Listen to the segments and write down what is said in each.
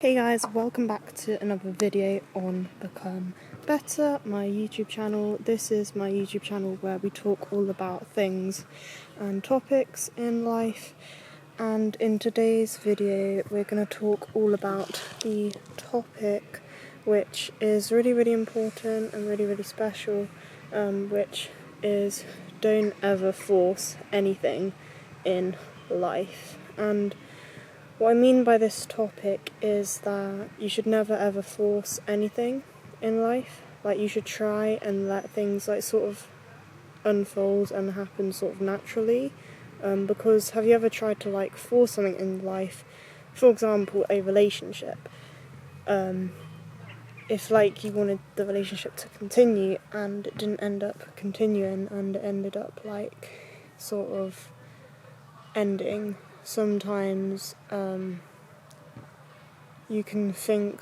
Hey guys, welcome back to another video on Become Better, my YouTube channel. This is my YouTube channel where we talk all about things and topics in life, and in today's video we're going to talk all about the topic which is really important and really special, which is don't ever force anything in life. And what I mean by this topic is that you should never ever force anything in life. Like, you should try and let things sort of unfold and happen sort of naturally. Because have you ever tried to force something in life? For example, a relationship. If you wanted the relationship to continue and it didn't end up continuing and it ended up sort of ending, sometimes you can think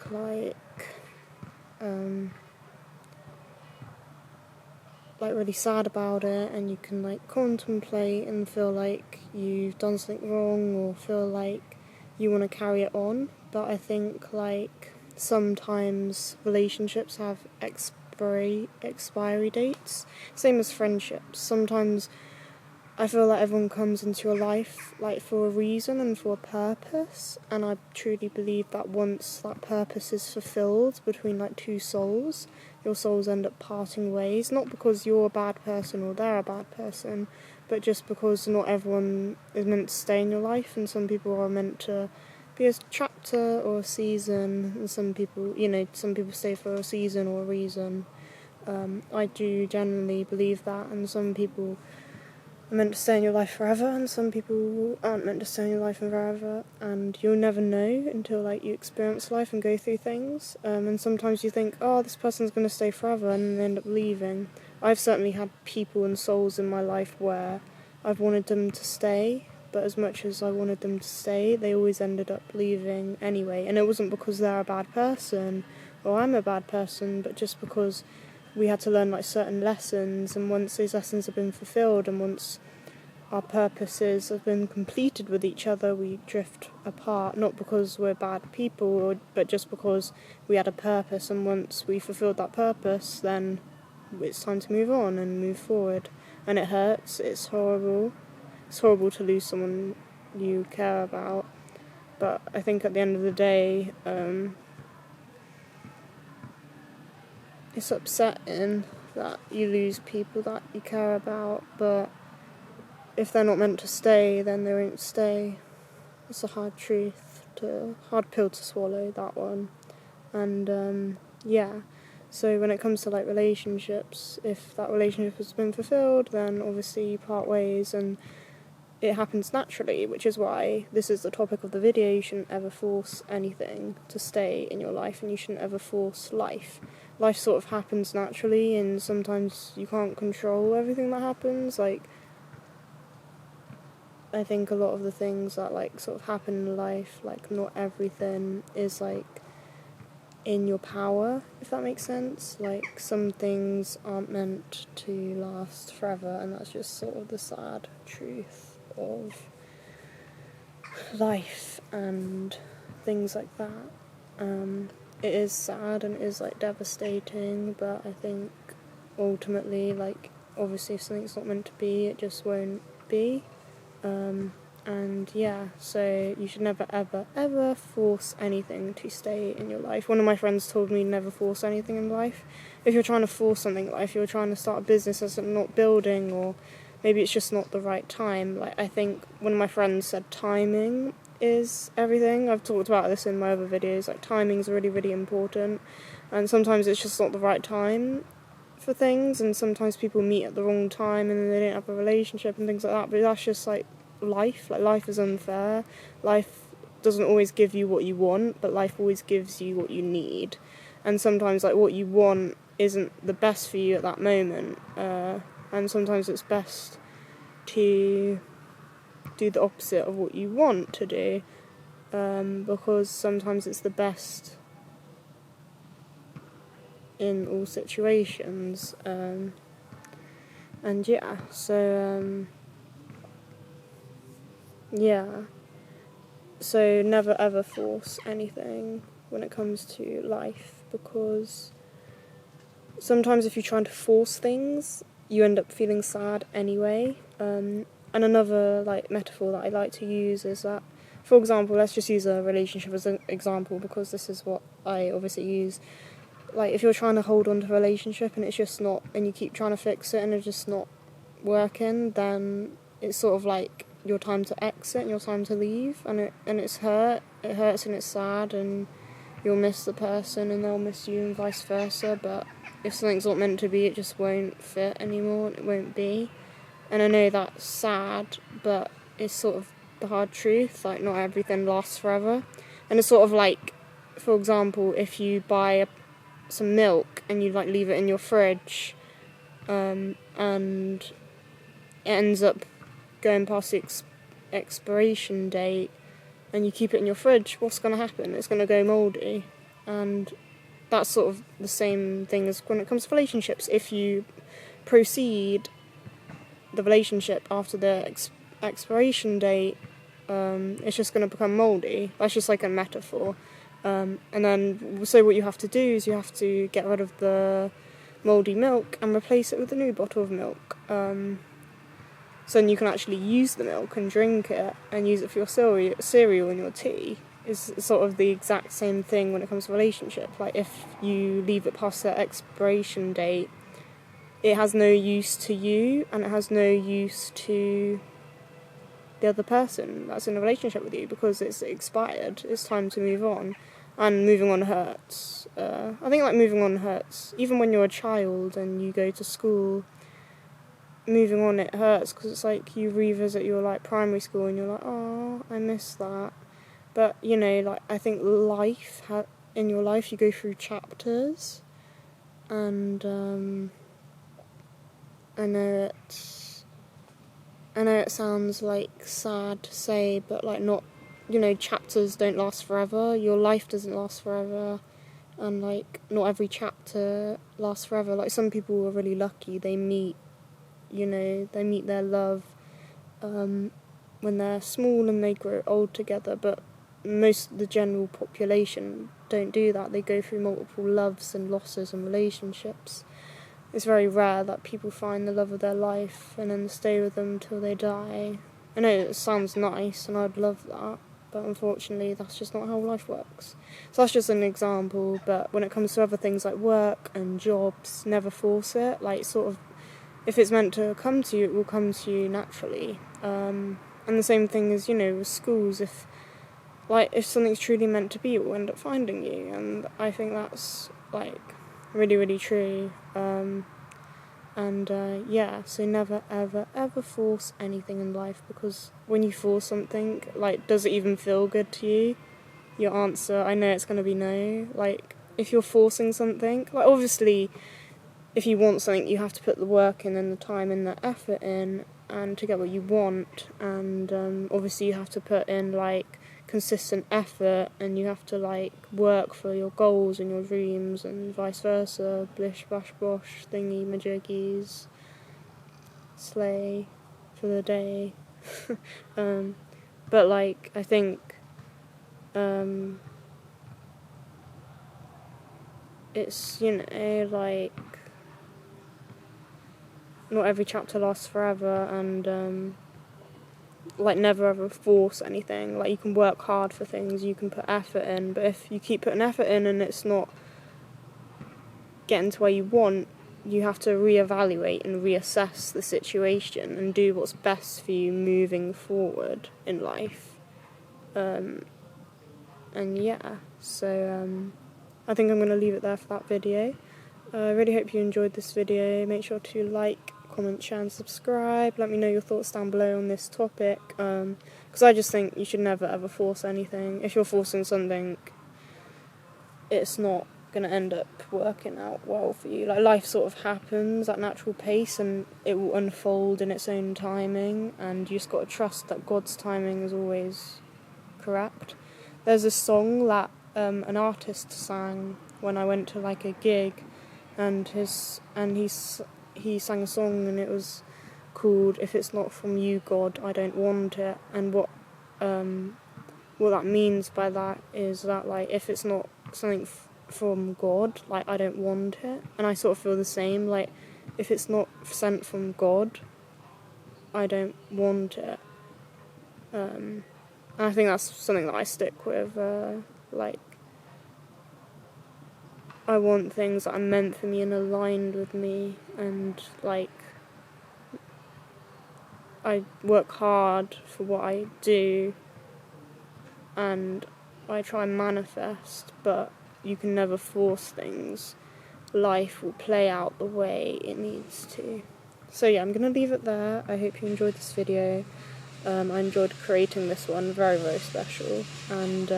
really sad about it, and you can contemplate and feel like you've done something wrong or feel like you want to carry it on. But I think sometimes relationships have expiry dates, same as friendships. Sometimes I feel like everyone comes into your life for a reason and for a purpose, and I truly believe that once that purpose is fulfilled between two souls, your souls end up parting ways, not because you're a bad person or they're a bad person, but just because not everyone is meant to stay in your life, and some people are meant to be a chapter or a season, and some people stay for a season or a reason. I do genuinely believe that, and some people are meant to stay in your life forever, and some people aren't meant to stay in your life forever, and you'll never know until you experience life and go through things. And sometimes you think, oh, this person's going to stay forever, and they end up leaving. I've certainly had people and souls in my life where I've wanted them to stay, but as much as I wanted them to stay, they always ended up leaving anyway. And it wasn't because they're a bad person or I'm a bad person, but just because we had to learn certain lessons, and once those lessons have been fulfilled and once our purposes have been completed with each other, we drift apart, not because we're bad people, but just because we had a purpose, and once we fulfilled that purpose, then it's time to move on and move forward. And it hurts, it's horrible to lose someone you care about, but I think at the end of the day, it's upsetting that you lose people that you care about, but if they're not meant to stay, then they won't stay. It's a hard pill to swallow, that one. And so when it comes to relationships, if that relationship has been fulfilled, then obviously you part ways, and it happens naturally, which is why this is the topic of the video. You shouldn't ever force anything to stay in your life, and you shouldn't ever force life. Life sort of happens naturally, and sometimes you can't control everything that happens. I think a lot of the things that sort of happen in life, not everything is in your power, if that makes sense. Some things aren't meant to last forever, and that's just sort of the sad truth of life and things like that. It is sad and it is devastating, but I think ultimately obviously if something's not meant to be, it just won't be. So you should never ever force anything to stay in your life. One of my friends told me never force anything in life. If you're trying to force something in life, you're trying to start a business that's not building, or maybe it's just not the right time. I think one of my friends said timing is everything. I've talked about this in my other videos. Timing's really important, and sometimes it's just not the right time for things, and sometimes people meet at the wrong time and then they don't have a relationship and things like that. But that's just life. Life is unfair. Life doesn't always give you what you want, but life always gives you what you need. And sometimes what you want isn't the best for you at that moment, and sometimes it's best to do the opposite of what you want to do, because sometimes it's the best in all situations. So, So never ever force anything when it comes to life, because sometimes if you're trying to force things, you end up feeling sad anyway. And another like metaphor that I like to use is that, for example, let's just use a relationship as an example, because this is what I obviously use. Like, if you're trying to hold on to a relationship and it's just not, and you keep trying to fix it and it's just not working, then it's sort of like your time to exit and your time to leave, and it hurts and it's sad, and you'll miss the person and they'll miss you and vice versa. But if something's not meant to be, it just won't fit anymore, it won't be. And I know that's sad, but it's sort of the hard truth, like not everything lasts forever. And it's sort of like, for example, if you buy some milk and you like leave it in your fridge, and it ends up going past the expiration date, and you keep it in your fridge, what's going to happen? It's going to go mouldy. And that's sort of the same thing as when it comes to relationships. If you proceed the relationship after the expiration date, it's just going to become mouldy. That's just like a metaphor. And then, so what you have to do is you have to get rid of the mouldy milk and replace it with a new bottle of milk. So then you can actually use the milk and drink it and use it for your cereal and your tea. Is sort of the exact same thing when it comes to relationship. Like, if you leave it past the expiration date, it has no use to you, and it has no use to the other person that's in a relationship with you, because it's expired. It's time to move on, and moving on hurts. I think like moving on hurts even when you're a child and you go to school. Moving on, it hurts because it's like you revisit your like primary school and you're like, oh, I miss that. But you know, like, I think in your life you go through chapters, and I know it sounds like sad to say, but like, not, you know, chapters don't last forever. Your life doesn't last forever, and like not every chapter lasts forever. Like, some people are really lucky; they meet their love when they're small and they grow old together. But most of the general population don't do that. They go through multiple loves and losses and relationships. It's very rare that people find the love of their life and then stay with them till they die. I know it sounds nice and I'd love that, but unfortunately that's just not how life works. So that's just an example, but when it comes to other things like work and jobs, never force it. Like, sort of, if it's meant to come to you, it will come to you naturally. And the same thing is, you know, with schools. If something's truly meant to be, it will end up finding you. And I think that's like really, really true. So never, ever, ever force anything in life, because when you force something, like, does it even feel good to you? Your answer, I know it's going to be no. Like, if you're forcing something, like, obviously, if you want something, you have to put the work in and the time and the effort in, and to get what you want. And obviously you have to put in like consistent effort, and you have to like work for your goals and your dreams, and vice versa. Blish bash bosh, thingy majiggies, slay for the day. But like, I think it's, you know, like, not every chapter lasts forever, and like, never ever force anything. Like, you can work hard for things, you can put effort in, but if you keep putting effort in and it's not getting to where you want, you have to reevaluate and reassess the situation and do what's best for you moving forward in life. So I think I'm going to leave it there for that video. I really hope you enjoyed this video. Make sure to like, comment, share and subscribe. Let me know your thoughts down below on this topic, because I just think you should never ever force anything. If you're forcing something, it's not going to end up working out well for you. Like, life sort of happens at natural pace, and it will unfold in its own timing, and you just got to trust that God's timing is always correct. There's a song that an artist sang when I went to like a gig, and he sang a song, and it was called "If It's Not From You, God, I Don't Want It." And what what that means by that is that, like, if it's not something from God, like, I don't want it. And I sort of feel the same, like, if it's not sent from God, I don't want it. And I think that's something that I stick with, like, I want things that are meant for me and aligned with me, and, like, I work hard for what I do, and I try and manifest, but you can never force things. Life will play out the way it needs to. So yeah, I'm going to leave it there. I hope you enjoyed this video. I enjoyed creating this one, very, very special. And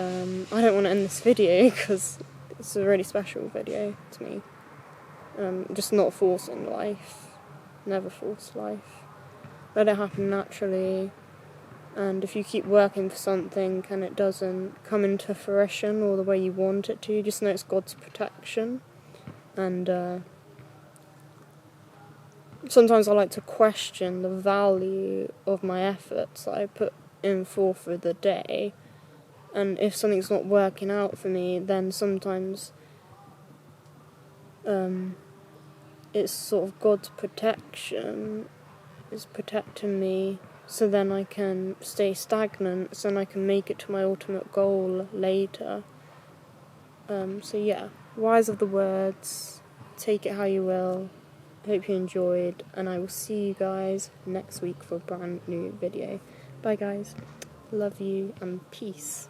I don't want to end this video because it's a really special video to me. Just not forcing life. Never force life. Let it happen naturally. And if you keep working for something and it doesn't come into fruition or the way you want it to, just know it's God's protection. And sometimes I like to question the value of my efforts that I put in for the day. And if something's not working out for me, then sometimes it's sort of God's protection is protecting me, so then I can stay stagnant, so then I can make it to my ultimate goal later. So yeah, wise of the words, take it how you will. Hope you enjoyed, and I will see you guys next week for a brand new video. Bye guys, love you and peace.